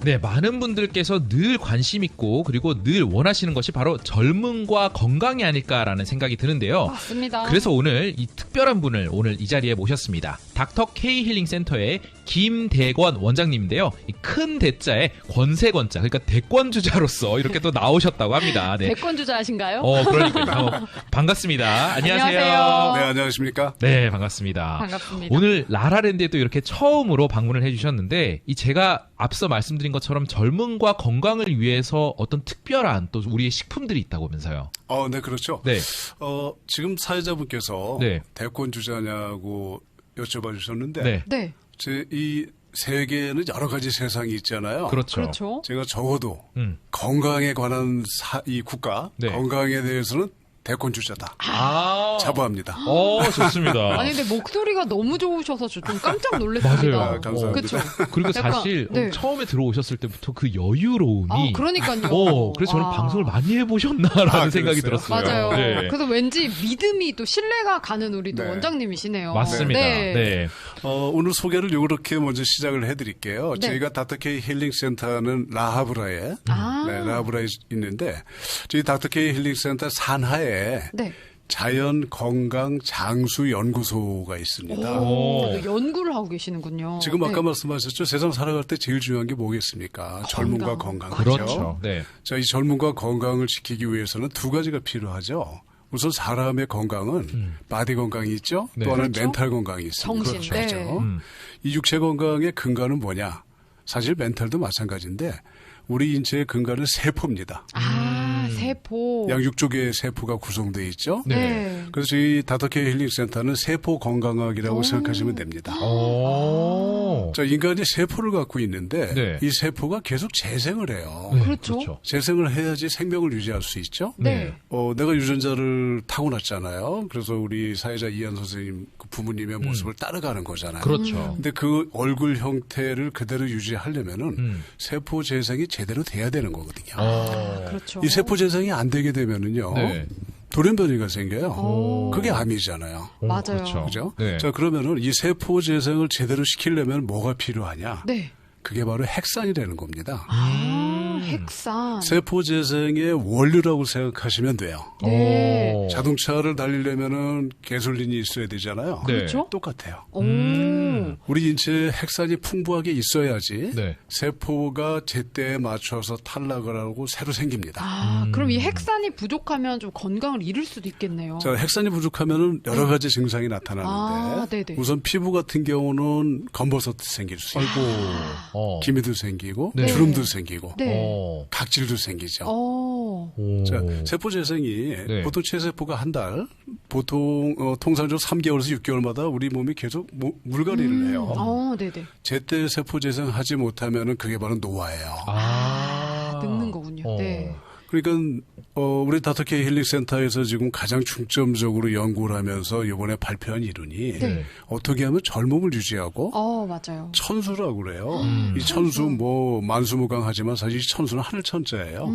네, 많은 분들께서 늘 관심 있고 그리고 늘 원하시는 것이 바로 젊음과 건강이 아닐까라는 생각이 드는데요. 맞습니다. 그래서 오늘 이 특별한 분을 오늘 이 자리에 모셨습니다. 닥터 K 힐링 센터의 김대권 원장님인데요. 이 큰 대자에 권세권자, 그러니까 대권주자로서 이렇게 또 나오셨다고 합니다. 네. 대권주자이신가요? 그러니까요. 반갑습니다. 안녕하세요. 안녕하세요. 네, 안녕하십니까? 네, 반갑습니다. 반갑습니다. 오늘 라라랜드에 또 이렇게 처음으로 방문을 해주셨는데, 이 제가 앞서 말씀드린 것처럼 젊음과 건강을 위해서 어떤 특별한 또 우리의 식품들이 있다고면서요. 네, 그렇죠. 네. 지금 사회자분께서 네. 대권 주자냐고 여쭤봐 주셨는데, 네. 네. 이 세계에는 여러 가지 세상이 있잖아요. 그렇죠. 그렇죠. 제가 적어도 음. 건강에 관한 이 국가, 네. 건강에 대해서는 대권 주자다. 자부합니다. 좋습니다. 아니 근데 목소리가 너무 좋으셔서 좀 깜짝 놀랐습니다. 맞아요. 감사합니다. 그렇죠. 그리고 약간, 사실 네. 처음에 들어오셨을 때부터 그 여유로움이 그러니까요. 그래서 저는 와. 방송을 많이 해보셨나라는 생각이 그랬어요? 들었어요. 맞아요. 네. 그래서 왠지 믿음이 또 신뢰가 가는 우리 또 네. 원장님이시네요. 맞습니다. 네. 네. 오늘 소개를 이렇게 먼저 시작을 해드릴게요. 네. 저희가 닥터케이 힐링센터는 라하브라에 라하브라에 있는데 저희 닥터케이 힐링센터 산하에 네. 자연 건강 장수 연구소가 있습니다. 오. 연구를 하고 계시는군요. 지금 아까 네. 말씀하셨죠. 세상 살아갈 때 제일 중요한 게 뭐겠습니까? 젊음과 건강. 그렇죠. 네. 자, 이 젊음과 건강을 지키기 위해서는 두 가지가 필요하죠. 우선 사람의 건강은 바디 건강이 있죠. 네. 또 하나는 그렇죠. 멘탈 건강이 있습니다. 정신. 그렇죠. 네. 이 육체 건강의 근간은 뭐냐? 사실 멘탈도 마찬가지인데 우리 인체의 근간은 세포입니다. 세포. 약 6조 개의 세포가 구성되어 있죠. 네. 네. 그래서 저희 닥터케이 힐링센터는 세포 건강학이라고 생각하시면 됩니다. 자, 인간이 세포를 갖고 있는데 네. 이 세포가 계속 재생을 해요. 네, 그렇죠. 재생을 해야지 생명을 유지할 수 있죠. 네. 내가 유전자를 타고났잖아요. 그래서 우리 사회자 이한 선생님 그 부모님의 모습을 따라가는 거잖아요. 그렇죠. 근데 그 얼굴 형태를 그대로 유지하려면은 세포 재생이 제대로 돼야 되는 거거든요. 그렇죠. 이 세포 재생이 안 되게 되면은요. 네. 돌연변이가 생겨요. 그게 암이잖아요. 맞아요. 그렇죠. 그죠? 네. 자, 그러면은 이 세포 재생을 제대로 시키려면 뭐가 필요하냐? 네. 그게 바로 핵산이라는 겁니다. 핵산. 세포 재생의 원료라고 생각하시면 돼요. 네. 자동차를 달리려면은 가솔린이 있어야 되잖아요. 네. 그렇죠? 똑같아요. 오. 우리 인체에 핵산이 풍부하게 있어야지 네. 세포가 제때에 맞춰서 탈락을 하고 새로 생깁니다. 그럼 이 핵산이 부족하면 좀 건강을 잃을 수도 있겠네요. 자, 핵산이 부족하면은 여러 가지 증상이 나타나는데 네네. 우선 피부 같은 경우는 검버섯 생길 수 있고 기미도 생기고 네. 주름도 생기고 네. 각질도 생기죠. 오. 자, 세포 재생이 네. 보통 체세포가 한 달, 보통 통상적으로 3개월에서 6개월마다 우리 몸이 계속 물갈이를 해요. 네네. 제때 세포 재생하지 못하면은 그게 바로 노화예요. 늙는 거군요. 네. 그러니까 우리 닥터케이 힐링센터에서 지금 가장 중점적으로 연구를 하면서 이번에 발표한 이론이 네. 어떻게 하면 젊음을 유지하고 맞아요. 천수라고 그래요. 이 천수 뭐 만수무강하지만 사실 천수는 하늘천자예요.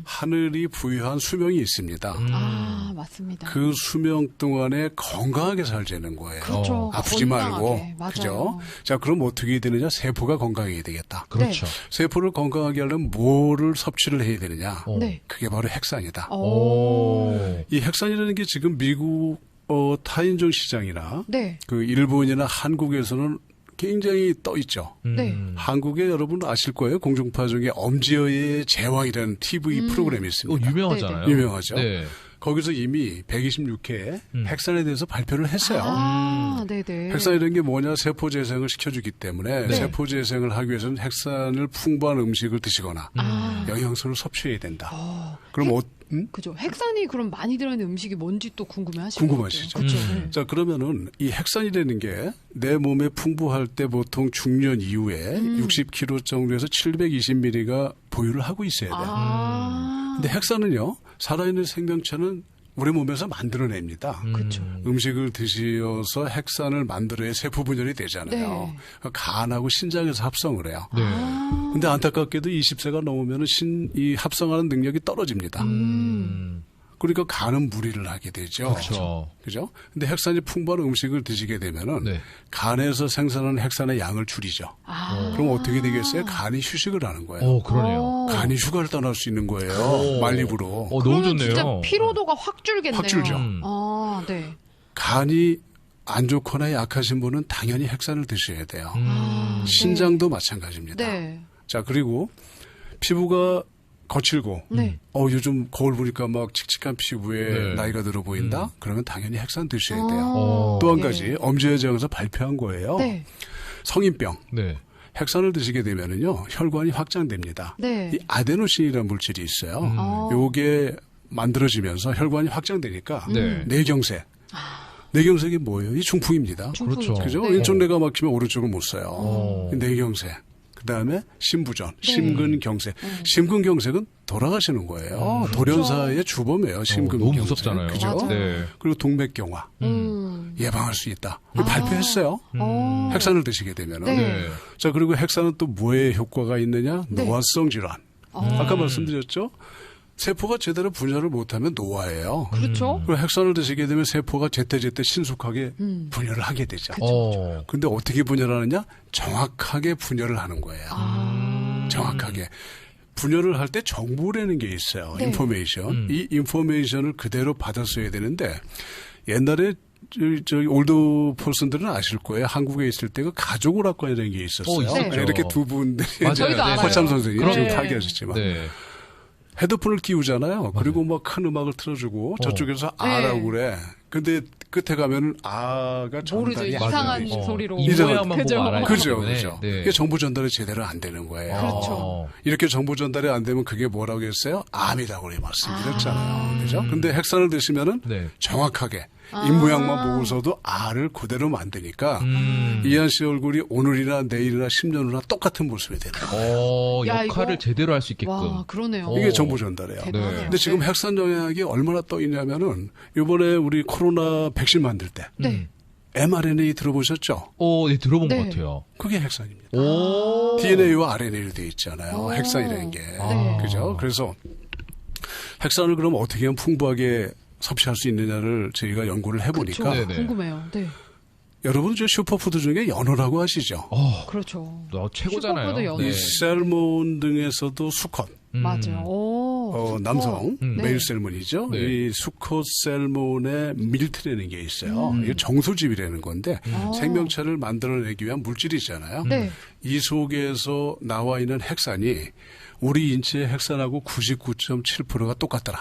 하늘이 부여한 수명이 있습니다. 맞습니다. 그 수명 동안에 건강하게 살자는 거예요. 그렇죠. 아프지 말고. 맞아요. 그죠? 자, 그럼 어떻게 해야 되느냐? 세포가 건강해야 되겠다. 그렇죠. 세포를 건강하게 하려면 뭐를 섭취를 해야 되느냐? 네. 그게 바로 핵산이다. 오. 이 핵산이라는 게 지금 미국 타인종 시장이나 네. 그 일본이나 한국에서는 굉장히 떠 있죠. 네. 한국에 여러분 아실 거예요. 공중파 중에 엄지어의 제왕이라는 TV 프로그램이 있습니다. 유명하잖아요. 유명하죠. 네. 거기서 이미 126회 핵산에 대해서 발표를 했어요. 네네. 핵산이라는 게 뭐냐? 세포 재생을 시켜주기 때문에 네. 세포 재생을 하기 위해서는 핵산을 풍부한 음식을 드시거나 영양소를 섭취해야 된다. 그럼 그죠. 핵산이 그럼 많이 들어있는 음식이 뭔지 또 궁금해하시죠. 궁금하시죠? 그렇죠. 자, 그러면은 이 핵산이라는 게 내 몸에 풍부할 때 보통 중년 이후에 60kg 정도에서 720ml가 보유를 하고 있어야 돼요. 근데 핵산은요, 살아있는 생명체는 우리 몸에서 만들어냅니다. 그렇죠. 음식을 드시어서 핵산을 만들어야 세포 분열이 되잖아요. 간하고 신장에서 합성을 해요. 네. 근데 안타깝게도 20세가 넘으면 이 합성하는 능력이 떨어집니다. 그러니까 간은 무리를 하게 되죠. 그렇죠. 그죠? 근데 핵산이 풍부한 음식을 드시게 되면은 네. 간에서 생산하는 핵산의 양을 줄이죠. 그럼 어떻게 되겠어요? 간이 휴식을 하는 거예요. 그러네요. 간이 휴가를 떠날 수 있는 거예요. 오. 말리부로. 너무 그러면 좋네요. 진짜 피로도가 확 줄겠네요. 확 줄죠. 아, 네. 간이 안 좋거나 약하신 분은 당연히 핵산을 드셔야 돼요. 신장도 마찬가지입니다. 네. 자, 그리고 피부가 거칠고 네. 요즘 거울 보니까 막 칙칙한 피부에 네. 나이가 들어 보인다? 그러면 당연히 핵산 드셔야 돼요. 어. 또 한 네. 가지 엄지회장에서 발표한 거예요. 네. 성인병. 네. 핵산을 드시게 되면은요 혈관이 확장됩니다. 네. 이 아데노신이라는 물질이 있어요. 아. 요게 만들어지면서 혈관이 확장되니까 네. 뇌경색. 뇌경색이 뭐예요? 이 중풍입니다. 그렇죠. 그죠? 네. 왼쪽 뇌가 막히면 오른쪽을 못 써요. 뇌경색. 그다음에 심부전, 심근경색. 심근경색은 돌아가시는 거예요. 돌연사의 주범이에요. 심근경색. 너무 무섭잖아요. 그죠? 맞아요. 네. 그리고 동맥경화 예방할 수 있다. 이거 발표했어요. 핵산을 드시게 되면은. 네. 네. 자, 그리고 핵산은 또 뭐에 효과가 있느냐? 네. 노화성 질환. 아까 말씀드렸죠? 세포가 제대로 분열을 못하면 노화예요. 그렇죠. 그리고 핵산을 드시게 되면 세포가 제때제때 신속하게 분열을 하게 되죠. 근데 어떻게 분열하느냐? 정확하게 분열을 하는 거예요. 정확하게. 분열을 할 때 정보라는 게 있어요. 네. 인포메이션. 이 인포메이션을 그대로 받아 써야 되는데 옛날에 저희 올드 폴슨들은 아실 거예요. 한국에 있을 때 그 가족오락관이라는 게 있었어요. 있었죠. 이렇게 두 분들이 맞아요. 저희도 알아요. 허참 선생님 네. 지금 타계하셨지만 네. 헤드폰을 끼우잖아요. 그리고 막 큰 음악을 틀어주고 저쪽에서 아라고 그래. 근데 끝에 가면은 아가 모르죠. 전달이 안 이상한 되죠. 소리로. 이 이상한- 모양만 그죠. 보고 알아요. 그죠, 그죠. 네. 이게 정보 전달이 제대로 안 되는 거예요. 그렇죠. 이렇게 정보 전달이 안 되면 그게 뭐라고 했어요? 암이라고 말씀드렸잖아요. 그죠? 근데 핵산을 드시면은 네. 정확하게 입모양만 보고서도 알을 그대로 만드니까 이한 씨 얼굴이 오늘이나 내일이나 10년 후나 똑같은 모습이 되는 거예요. 야, 역할을 이거- 제대로 할 수 있게끔. 와, 그러네요. 이게 정보 전달이에요. 대단하네요. 근데 지금 핵산 영향이 얼마나 떠 있냐면은 이번에 우리 코로나 백신 만들 때 네. mRNA 들어보셨죠? 네, 들어본 네. 것 같아요. 그게 핵산입니다. 오. DNA와 RNA로 되어 있잖아요. 핵산이라는 게. 네. 그죠? 그래서 핵산을 그럼 어떻게 하면 풍부하게 섭취할 수 있느냐를 저희가 연구를 해보니까 그렇죠. 네네. 궁금해요. 네. 여러분 저 슈퍼푸드 중에 연어라고 아시죠? 그렇죠. 최고잖아요. 슈퍼푸드 연어. 이 네. 셀몬 등에서도 수컷, 맞아요. 오. 남성 네. 메일 셀몬이죠. 네. 이 수컷 셀몬의 밀트라는 게 있어요. 이게 정수집이라는 건데 생명체를 만들어내기 위한 물질이잖아요. 네. 이 속에서 나와 있는 핵산이 우리 인체의 핵산하고 99.7%가 똑같더라.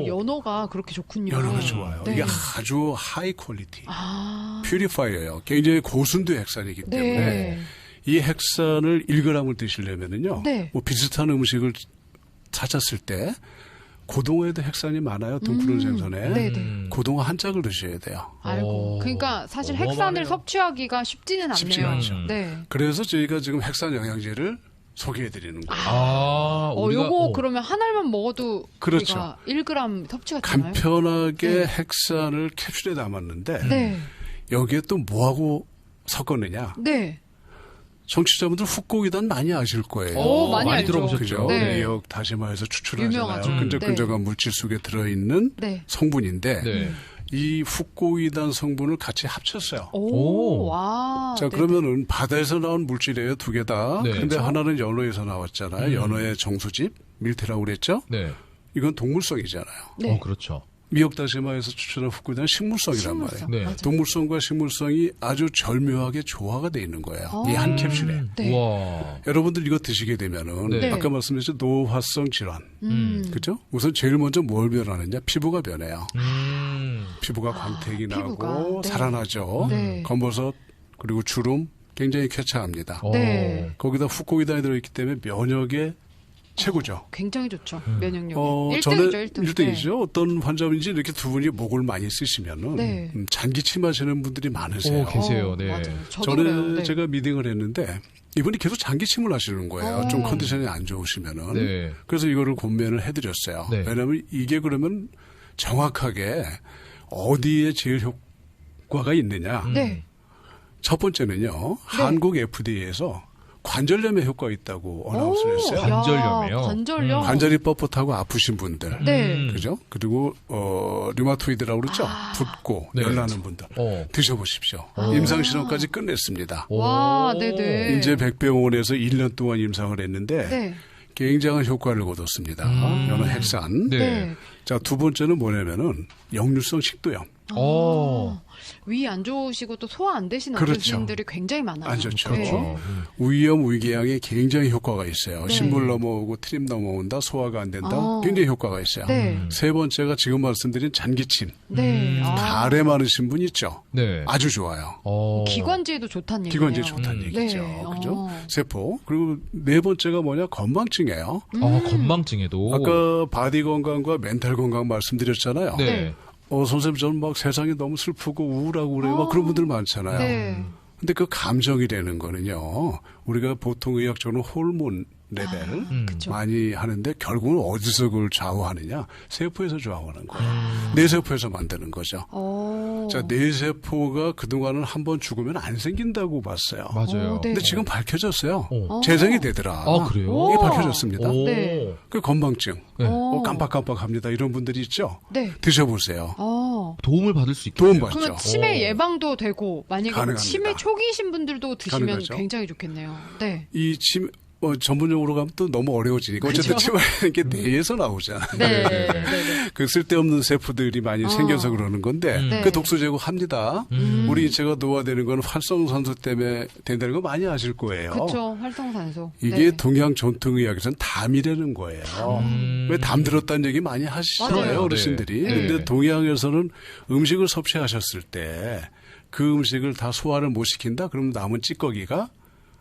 연어가 그렇게 좋군요. 연어가 좋아요. 네. 이게 아주 하이 퀄리티. 아. 퓨리파이어예요. 굉장히 고순도 핵산이기 때문에 네. 이 핵산을 1g을 드시려면은요. 네. 뭐 비슷한 음식을 찾았을 때 고등어에도 핵산이 많아요. 등푸른 생선에. 네네. 고등어 한 짝을 드셔야 돼요. 알고. 그러니까 사실 핵산을 어마어마하네요. 섭취하기가 쉽지는 않네요. 쉽지가 않죠. 네. 그래서 저희가 지금 핵산 영양제를 소개해 드리는 거예요. 우리가 요거 그러면 한 알만 먹어도 그렇죠. 우리가 1g 섭취가 되나요? 간편하게 네. 핵산을 캡슐에 담았는데 네. 여기에 또 뭐하고 섞었느냐. 네. 청취자분들 훅고기단 많이 아실 거예요. 많이 알죠. 들어보셨죠. 그죠? 네. 미역 다시마에서 추출하잖아요. 유명하죠. 끈적끈적한 물질 속에 들어있는 네. 성분인데 네. 이 훅고기단 성분을 같이 합쳤어요. 오, 와. 자, 네네. 그러면은 바다에서 나온 물질이에요, 두 개 다. 네. 근데 그렇죠. 하나는 연어에서 나왔잖아요. 연어의 정수집, 밀테라고 그랬죠? 네. 이건 동물성이잖아요. 네. 그렇죠. 미역 다시마에서 추출한 훅고기단은 식물성이란 말이에요. 식물성. 네. 맞아요. 동물성과 식물성이 아주 절묘하게 조화가 돼 있는 거예요. 이 한 캡슐에. 네. 와. 여러분들 이거 드시게 되면은 네. 아까 말씀드렸죠 노화성 질환, 그죠? 우선 제일 먼저 뭘 변하느냐? 피부가 변해요. 피부가 광택이 피부가. 나고 네. 살아나죠. 네. 검버섯 그리고 주름 굉장히 쾌차합니다. 네. 거기다 훅고기단이 들어있기 때문에 면역에 최고죠. 굉장히 좋죠. 면역력이. 저는 1등이죠, 1등. 1등이죠. 어떤 환자분인지 이렇게 두 분이 목을 많이 쓰시면은 네. 잔기침 하시는 분들이 많으세요. 계세요. 네. 맞아요. 저도 전에 그래요. 네. 제가 미팅을 했는데 이분이 계속 잔기침을 하시는 거예요. 좀 컨디션이 안 좋으시면은. 네. 그래서 이거를 권면을 해드렸어요. 네. 왜냐하면 이게 그러면 정확하게 어디에 제일 효과가 있느냐. 네. 첫 번째는요. 한국 FDA에서 관절염에 효과가 있다고 어나운스를 했어요. 관절염이요? 관절염. 관절이 뻣뻣하고 아프신 분들. 네. 그죠? 그리고 류마토이드라고 그러죠. 붓고 네. 열나는 분들. 드셔보십시오. 임상실험까지 끝냈습니다. 와, 네네. 인제 백병원에서 1년 동안 임상을 했는데 네. 굉장한 효과를 거뒀습니다. 연어 핵산. 네. 네. 자, 두 번째는 뭐냐면은 역류성 식도염. 위 안 좋으시고 또 소화 안 되시는 그렇죠. 어르신들이 굉장히 많아요. 안 좋죠. 네. 위염, 위궤양에 굉장히 효과가 있어요. 네. 신물 넘어오고 트림 넘어온다, 소화가 안 된다. 아. 굉장히 효과가 있어요. 네. 세 번째가 지금 말씀드린 잔기침. 네. 가래 많으신 분 있죠. 네. 아주 좋아요. 기관지에도 좋다는 얘기예요. 기관지에 좋다는 얘기죠. 네. 그죠? 세포. 그리고 네 번째가 뭐냐? 건망증이에요. 건망증에도. 아까 바디 건강과 멘탈 건강 말씀드렸잖아요. 네. 네. 선생님 저는 막 세상이 너무 슬프고 우울하고 그래요. 막 그런 분들 많잖아요. 네. 근데 그 감정이라는 거는요. 우리가 보통 의학적으로 호르몬 레벨 그쵸. 많이 하는데 결국은 어디서 그걸 좌우하느냐? 세포에서 좌우하는 거예요. 뇌세포에서 만드는 거죠. 자, 뇌세포가 그동안은 한번 죽으면 안 생긴다고 봤어요. 맞아요. 네. 근데 지금 밝혀졌어요. 오. 재생이 되더라. 아, 그래요? 이게 밝혀졌습니다. 오. 네. 그 건망증, 네. 깜빡깜빡합니다. 이런 분들이 있죠. 네. 드셔보세요. 도움을 받을 수 있겠네요. 도움 받죠. 그러면 치매 예방도 되고 만약에 가능합니다. 치매 초기신 분들도 드시면 가능하죠. 굉장히 좋겠네요. 네. 이 침, 전문용어로 가면 또 너무 어려워지니까 어쨌든 치매라는 게 뇌에서 나오잖아요. 네. 네. 그 쓸데없는 세포들이 많이 생겨서 그러는 건데 네. 그 독소 제거합니다. 우리 인체가 노화되는 건 활성산소 때문에 된다는 거 많이 아실 거예요. 그렇죠. 활성산소. 이게 네. 동양 전통의학에서는 담이라는 거예요. 왜 담 들었다는 얘기 많이 하시잖아요, 맞아요. 어르신들이. 네. 근데 네. 동양에서는 음식을 섭취하셨을 때 그 음식을 다 소화를 못 시킨다? 그러면 남은 찌꺼기가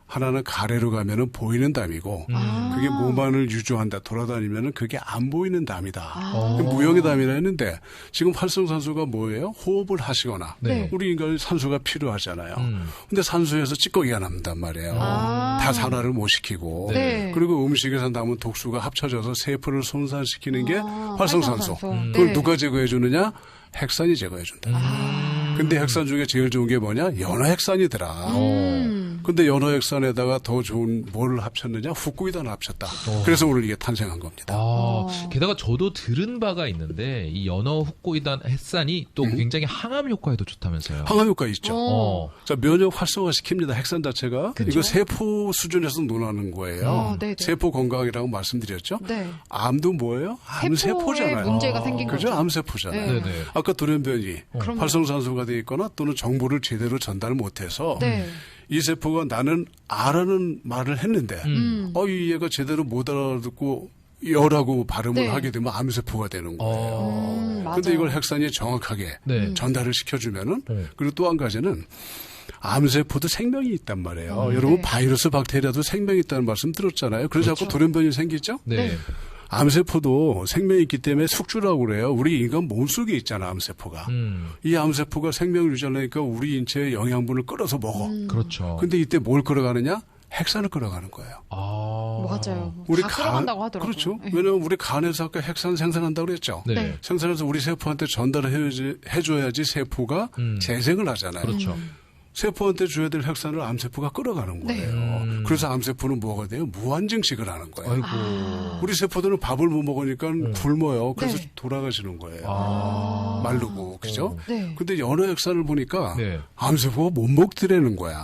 하나는 가래로 가면은 보이는 담이고 그게 몸 안을 유조한다 돌아다니면은 그게 안 보이는 담이다. 무형의 담이라 했는데 지금 활성산소가 뭐예요? 호흡을 하시거나 네. 우리 인간이 산소가 필요하잖아요. 근데 산소에서 찌꺼기가 남는단 말이에요. 다 산화를 못 시키고 네. 그리고 음식에서 남은 독소가 합쳐져서 세포를 손상시키는 게 활성산소. 활성산소. 그걸 네. 누가 제거해 주느냐? 핵산이 제거해 준다. 근데 핵산 중에 제일 좋은 게 뭐냐? 연어 핵산이더라. 근데 연어 핵산에다가 더 좋은 뭘 합쳤느냐? 후쿠이단을 합쳤다. 그래서 오늘 이게 탄생한 겁니다. 게다가 저도 들은 바가 있는데 이 연어 훅고이단 햇산이 또 굉장히 항암 효과에도 좋다면서요. 항암 효과 있죠. 자, 면역 활성화 시킵니다. 핵산 자체가. 이거 세포 수준에서 논하는 거예요. 네네. 세포 건강이라고 말씀드렸죠. 네. 암도 뭐예요? 암세포잖아요. 세포에 문제가 생긴 그죠? 거죠. 암세포잖아요. 네네. 아까 돌연변이 그럼요. 활성산소가 돼 있거나 또는 정보를 제대로 전달 못해서 네. 이 세포가 나는 아라는 말을 했는데 이 얘가 제대로 못 알아듣고 여라고 발음을 네. 하게 되면 암세포가 되는 거예요. 맞아요. 근데 이걸 핵산이 정확하게 네. 전달을 시켜주면은 네. 그리고 또 한 가지는 암세포도 생명이 있단 말이에요. 여러분 네. 바이러스 박테리아도 생명이 있다는 말씀 들었잖아요. 그래서 자꾸 돌연변이 생기죠? 네. 암세포도 생명이 있기 때문에 숙주라고 그래요. 우리 인간 몸속에 있잖아, 암세포가. 이 암세포가 생명을 유지하려니까 우리 인체의 영양분을 끌어서 먹어. 그렇죠. 근데 이때 뭘 끌어가느냐? 핵산을 끌어가는 거예요. 맞아요. 우리 다 끌어간다고 하더라고요. 그렇죠. 네. 왜냐하면 우리 간에서 아까 핵산 생산한다고 그랬죠. 네. 네. 생산해서 우리 세포한테 전달을 해줘야지 세포가 재생을 하잖아요. 그렇죠. 세포한테 줘야 될 핵산을 암세포가 끌어가는 네. 거예요. 그래서 암세포는 뭐가 돼요? 무한증식을 하는 거예요. 아이고. 우리 세포들은 밥을 못 먹으니까 굶어요. 그래서 네. 돌아가시는 거예요. 마르고, 그죠? 네. 근데 연어 핵산을 보니까 네. 암세포가 못 먹더라는 거야.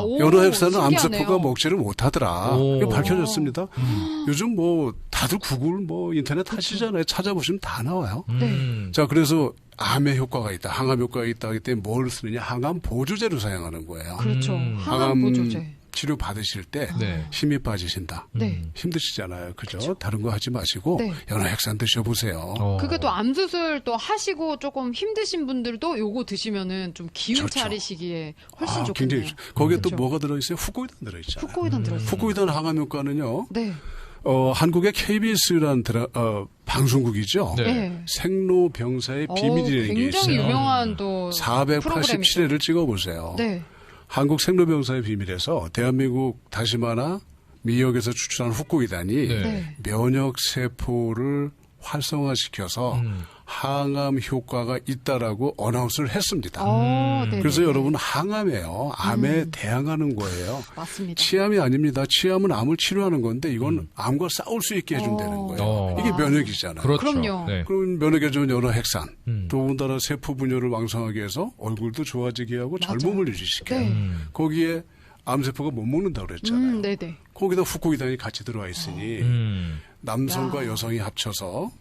오, 연어 핵산은 신기하네요. 암세포가 먹지를 못하더라. 오. 이게 밝혀졌습니다. 요즘 뭐 다들 구글 뭐 인터넷 하시잖아요. 찾아보시면 다 나와요. 네. 자, 그래서 암에 효과가 있다, 항암 효과가 있다 하기 때문에 뭘 쓰느냐? 항암 보조제로 사용하는 거예요. 그렇죠. 항암 항암 보조제. 치료 받으실 때 네. 힘이 빠지신다. 네. 힘드시잖아요. 그죠? 다른 거 하지 마시고 네. 연어 핵산 드셔보세요. 그게 또 암수술 또 하시고 조금 힘드신 분들도 요거 드시면은 좀 기운 좋죠. 차리시기에 훨씬 좋겠네요. 굉장히 거기에 또 그렇죠. 뭐가 들어있어요? 후쿠이단 들어있잖아요. 후코이단 들었어요. 후쿠이단 항암 효과는요. 네. 한국의 KBS라는 방송국이죠. 네. 네. 생로병사의 비밀이라는 게 굉장히 있어요. 유명한 또 487회를 찍어보세요. 네. 한국 생로병사의 비밀에서 대한민국 다시마나 미역에서 추출한 후쿠이단이 네. 네. 면역 세포를 활성화시켜서 항암 효과가 있다라고 어나운스를 했습니다. 네. 그래서 여러분 항암이에요. 암에 대항하는 거예요. 맞습니다. 치암이 아닙니다. 치암은 암을 치료하는 건데 이건 암과 싸울 수 있게 해준다는 거예요. 이게 면역이잖아요. 그렇죠. 그럼요. 네. 그럼 면역에 좋은 연어 핵산, 더군다나 세포 분열을 왕성하게 해서 얼굴도 좋아지게 하고 맞아요. 젊음을 유지시켜요. 네. 거기에 암세포가 못 먹는다고 그랬잖아요. 네네. 거기다 후코기단이 같이 들어와 있으니 남성과 여성이 합쳐서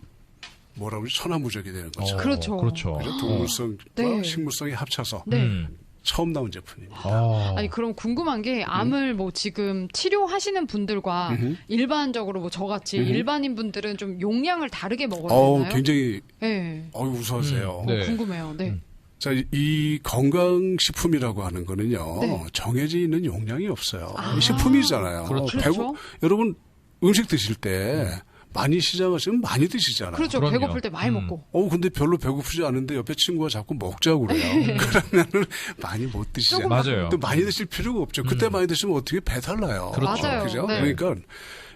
뭐라고 그러지? 천하무적이 되는 거죠. 그렇죠. 그렇죠. 그래서 동물성과 네. 식물성이 합쳐서 네. 처음 나온 제품입니다. 아니 그럼 궁금한 게 암을 뭐 지금 치료하시는 분들과 일반적으로 뭐 저같이 일반인 분들은 좀 용량을 다르게 먹어야 되나요? 굉장히 네. 우수하세요. 네. 궁금해요. 네. 자, 이 건강식품이라고 하는 거는요, 네. 정해져 있는 용량이 없어요. 식품이잖아요. 그렇죠. 여러분, 음식 드실 때 많이 시장하시면 많이 드시잖아요. 그렇죠. 그럼요. 배고플 때 많이 먹고. 근데 별로 배고프지 않은데 옆에 친구가 자꾸 먹자고 그래요. 그러면은 많이 못 드시잖아요. 맞아요. 또 많이 드실 필요가 없죠. 그때 많이 드시면 어떻게 배달 나요. 그렇죠. 맞아요. 그죠? 네. 그러니까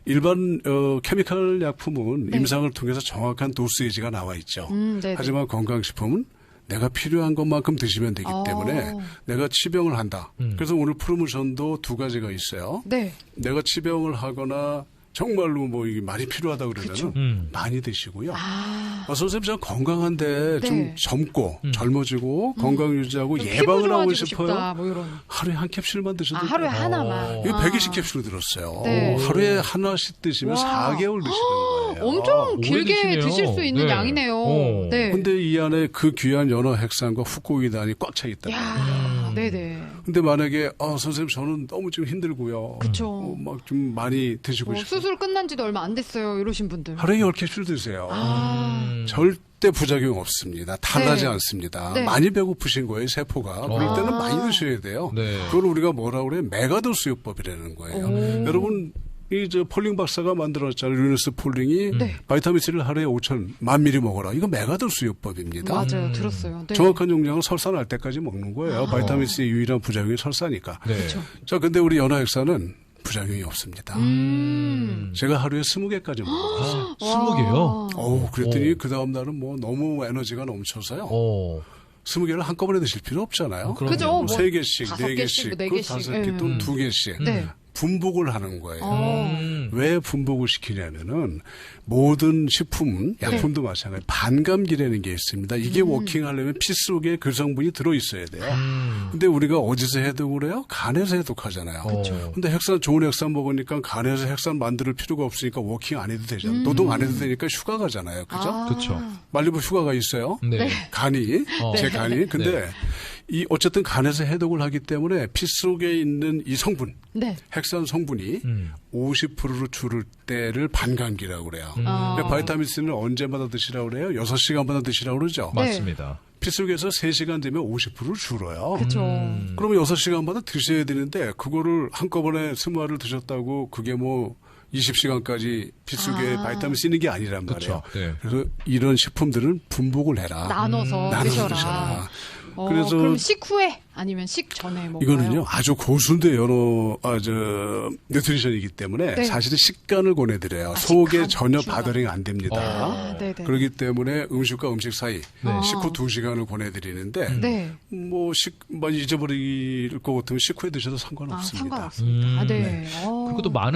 일반 케미칼 약품은 네. 임상을 통해서 정확한 도스에이지가 나와 있죠. 네네. 하지만 건강식품은 내가 필요한 것만큼 드시면 되기 때문에 내가 치병을 한다. 그래서 오늘 프로모션도 두 가지가 있어요. 네. 내가 치병을 하거나 정말로 뭐 이게 많이 필요하다 그러면은 많이 드시고요. 선생님 저 건강한데 네. 좀 젊고 젊어지고 건강 유지하고 좀 예방을 피부 하고 좋아지고 싶어요. 싶다, 뭐 이런. 하루에 한 캡슐만 드셔도 돼요. 하루에 하나만. 이거 120캡슐 들었어요. 네. 하루에 하나씩 드시면 와. 4개월 드시는 거예요. 엄청 오래 길게 드시네요. 드실 수 있는 네. 양이네요. 네. 근데 이 안에 그 귀한 연어 핵산과 후코기단이 꽉 차 있다. 야, 네네. 근데 만약에 선생님 저는 너무 좀 힘들고요. 그쵸. 막 좀 많이 드시고 뭐 싶어요. 수술 끝난 지도 얼마 안 됐어요. 이러신 분들. 하루에 10캡슐 드세요. 절대 부작용 없습니다. 탈나지 네. 않습니다. 네. 많이 배고프신 거예요, 세포가. 그럴 때는 많이 드셔야 돼요. 네. 그걸 우리가 뭐라 그래요? 메가도스 요법이라는 거예요. 여러분, 폴링 박사가 만들었잖아요. 루너스 폴링이 네. 바이타민 C를 하루에 5,000만 미리 먹어라. 이거 메가도스 요법입니다. 맞아요. 들었어요. 네. 정확한 용량은 설사 날 때까지 먹는 거예요. 바이타민 C의 유일한 부작용이 설사니까. 네. 자, 근데 우리 연어핵산은 부작용이 없습니다. 제가 하루에 20개까지 먹었어요. 20개요? 그랬더니 그 다음 날은 뭐 너무 에너지가 넘쳐서요. 20개를 한꺼번에 드실 필요 없잖아요. 그죠? 뭐 뭐 3개씩, 다섯 4개씩, 개씩, 네 개씩. 5개 또는 2개씩. 네. 분복을 하는 거예요. 왜 분복을 시키냐면은 모든 식품은 약품도 마찬가지 반감기라는 게 있습니다. 이게 워킹하려면 피 속에 그 성분이 들어있어야 돼요. 근데 우리가 어디서 해독을 해요? 간에서 해독하잖아요. 근데 핵산 좋은 핵산 먹으니까 간에서 핵산 만들 필요가 없으니까 워킹 안 해도 되잖아요. 노동 안 해도 되니까 휴가 가잖아요. 그죠? 그렇죠. 말리부 휴가가 있어요. 네. 간이 제 간이 근데 이 어쨌든 간에서 해독을 하기 때문에 피 속에 있는 이 성분 네. 핵산 성분이 50%로 줄을 때를 반감기라고 그래요. 그러니까 바이타민 C는 언제마다 드시라고 그래요? 6시간마다 드시라고 그러죠. 맞습니다. 피 속에서 3시간 되면 50%를 줄어요. 그렇죠. 그러면 6시간마다 드셔야 되는데 그거를 한꺼번에 20알을 드셨다고 그게 뭐 20시간까지 피 속에 바이타민 C는 게 아니란 말이에요. 그렇죠. 네. 그래서 이런 식품들은 분복을 해라. 나눠서 나눠서 드셔라. 드셔라. 그래서 그럼 식후에 아니면 식전에 먹어요? 이거는요 아주 고수인데 연어 뉴트리션이기 때문에 네. 사실은 식간을 권해드려요. 속에 전혀 바더링 안 됩니다. 네네. 그렇기 때문에 음식과 음식 사이 식후 2시간을 권해드리는데 네. 뭐 많이 잊어버릴 것 같으면 식후에 드셔도 상관없습니다. 상관없습니다. 네. 그리고 또 많은